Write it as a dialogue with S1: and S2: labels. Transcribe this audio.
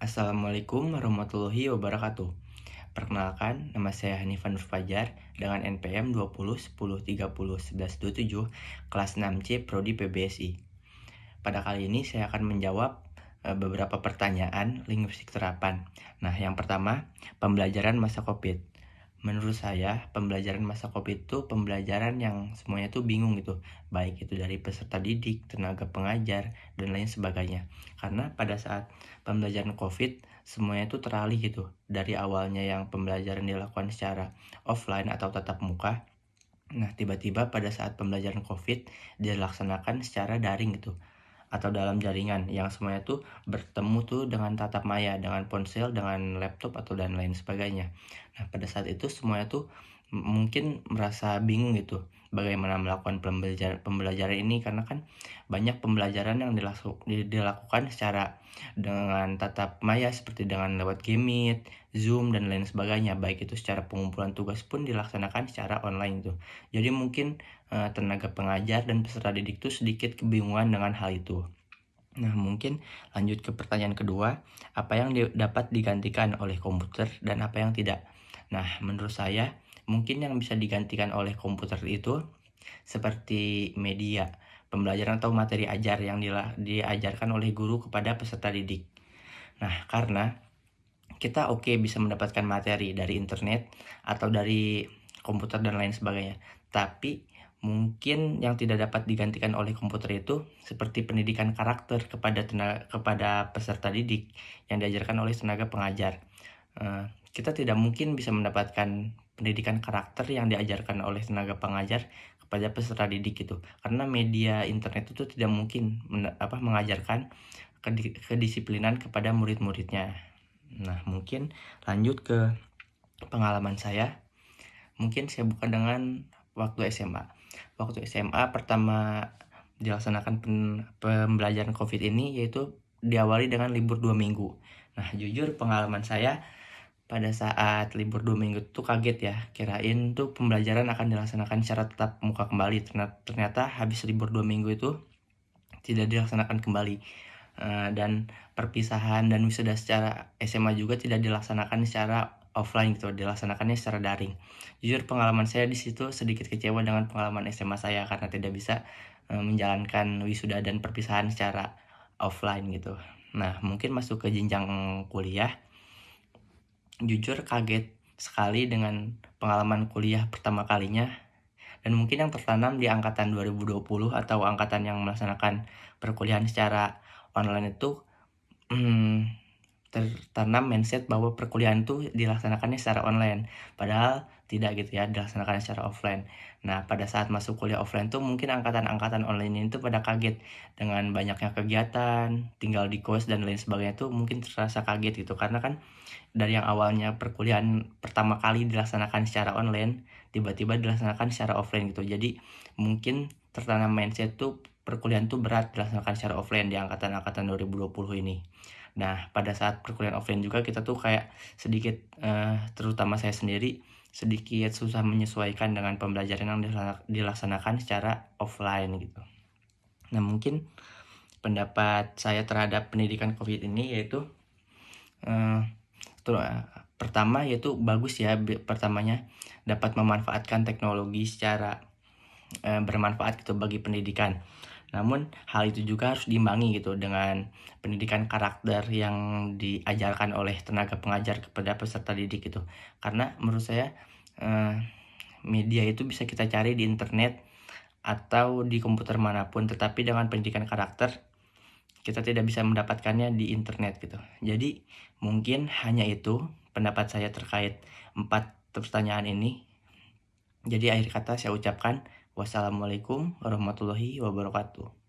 S1: Assalamualaikum warahmatullahi wabarakatuh. Perkenalkan, nama saya Hanifan Nur Fajar dengan NPM 20 10 30 11 27, kelas 6C Prodi PBSI. Pada kali ini saya akan menjawab beberapa pertanyaan linguistik terapan. Nah, yang pertama, pembelajaran masa Covid. Menurut saya, pembelajaran masa Covid itu pembelajaran yang semuanya tuh bingung gitu. Baik itu dari peserta didik, tenaga pengajar, dan lain sebagainya. Karena pada saat pembelajaran Covid, semuanya tuh teralih gitu. Dari awalnya yang pembelajaran dilakukan secara offline atau tatap muka. Nah, tiba-tiba pada saat pembelajaran Covid dilaksanakan secara daring gitu atau dalam jaringan yang semuanya tuh bertemu tuh dengan tatap maya, dengan ponsel, dengan laptop atau dan lain sebagainya. Nah, pada saat itu semuanya tuh mungkin merasa bingung gitu bagaimana melakukan pembelajaran ini karena kan banyak pembelajaran yang dilakukan secara dengan tatap maya seperti dengan lewat Game Meet, Zoom dan lain sebagainya. Baik itu secara pengumpulan tugas pun dilaksanakan secara online tuh. Jadi mungkin tenaga pengajar dan peserta didik tuh sedikit kebingungan dengan hal itu. Nah, mungkin lanjut ke pertanyaan kedua, apa yang dapat digantikan oleh komputer dan apa yang tidak? Nah, menurut saya, mungkin yang bisa digantikan oleh komputer itu seperti media pembelajaran atau materi ajar yang diajarkan oleh guru kepada peserta didik. Nah, karena kita bisa mendapatkan materi dari internet atau dari komputer dan lain sebagainya. Tapi mungkin yang tidak dapat digantikan oleh komputer itu seperti pendidikan karakter kepada peserta didik yang diajarkan oleh tenaga pengajar. Kita tidak mungkin bisa mendapatkan pendidikan karakter yang diajarkan oleh tenaga pengajar kepada peserta didik itu. Karena media internet itu tidak mungkin mengajarkan kedisiplinan kepada murid-muridnya. Nah, mungkin lanjut ke pengalaman saya. Mungkin saya buka dengan waktu SMA. Waktu SMA pertama dilaksanakan pembelajaran COVID ini yaitu diawali dengan libur 2 minggu. Nah, jujur pengalaman saya pada saat libur 2 minggu itu kaget ya. Kirain tuh pembelajaran akan dilaksanakan secara tatap muka kembali. Ternyata habis libur 2 minggu itu tidak dilaksanakan kembali. Dan perpisahan dan wisuda secara SMA juga tidak dilaksanakan secara offline gitu, dilaksanakannya secara daring. Jujur pengalaman saya di situ sedikit kecewa dengan pengalaman SMA saya karena tidak bisa menjalankan wisuda dan perpisahan secara offline gitu. Nah, mungkin masuk ke jenjang kuliah, jujur kaget sekali dengan pengalaman kuliah pertama kalinya dan mungkin yang tertanam di angkatan 2020 atau angkatan yang melaksanakan perkuliahan secara online itu tertanam mindset bahwa perkuliahan itu dilaksanakannya secara online, padahal tidak gitu ya, dilaksanakan secara offline. Nah, pada saat masuk kuliah offline tuh mungkin angkatan-angkatan online ini tuh pada kaget dengan banyaknya kegiatan, tinggal di kos dan lain sebagainya tuh mungkin terasa kaget gitu karena kan dari yang awalnya perkuliahan pertama kali dilaksanakan secara online, tiba-tiba dilaksanakan secara offline gitu. Jadi mungkin tertanam mindset tuh perkuliahan tuh berat dilaksanakan secara offline di angkatan-angkatan 2020 ini. Nah, pada saat perkuliahan offline juga kita tuh kayak sedikit, terutama saya sendiri, sedikit susah menyesuaikan dengan pembelajaran yang dilaksanakan secara offline gitu. Nah, mungkin pendapat saya terhadap pendidikan COVID ini yaitu, pertama yaitu bagus ya, pertamanya dapat memanfaatkan teknologi secara bermanfaat gitu bagi pendidikan. Namun hal itu juga harus diimbangi gitu dengan pendidikan karakter yang diajarkan oleh tenaga pengajar kepada peserta didik gitu. Karena menurut saya media itu bisa kita cari di internet atau di komputer manapun, tetapi dengan pendidikan karakter kita tidak bisa mendapatkannya di internet gitu. Jadi mungkin hanya itu pendapat saya terkait 4 pertanyaan ini. Jadi akhir kata saya ucapkan wassalamualaikum warahmatullahi wabarakatuh.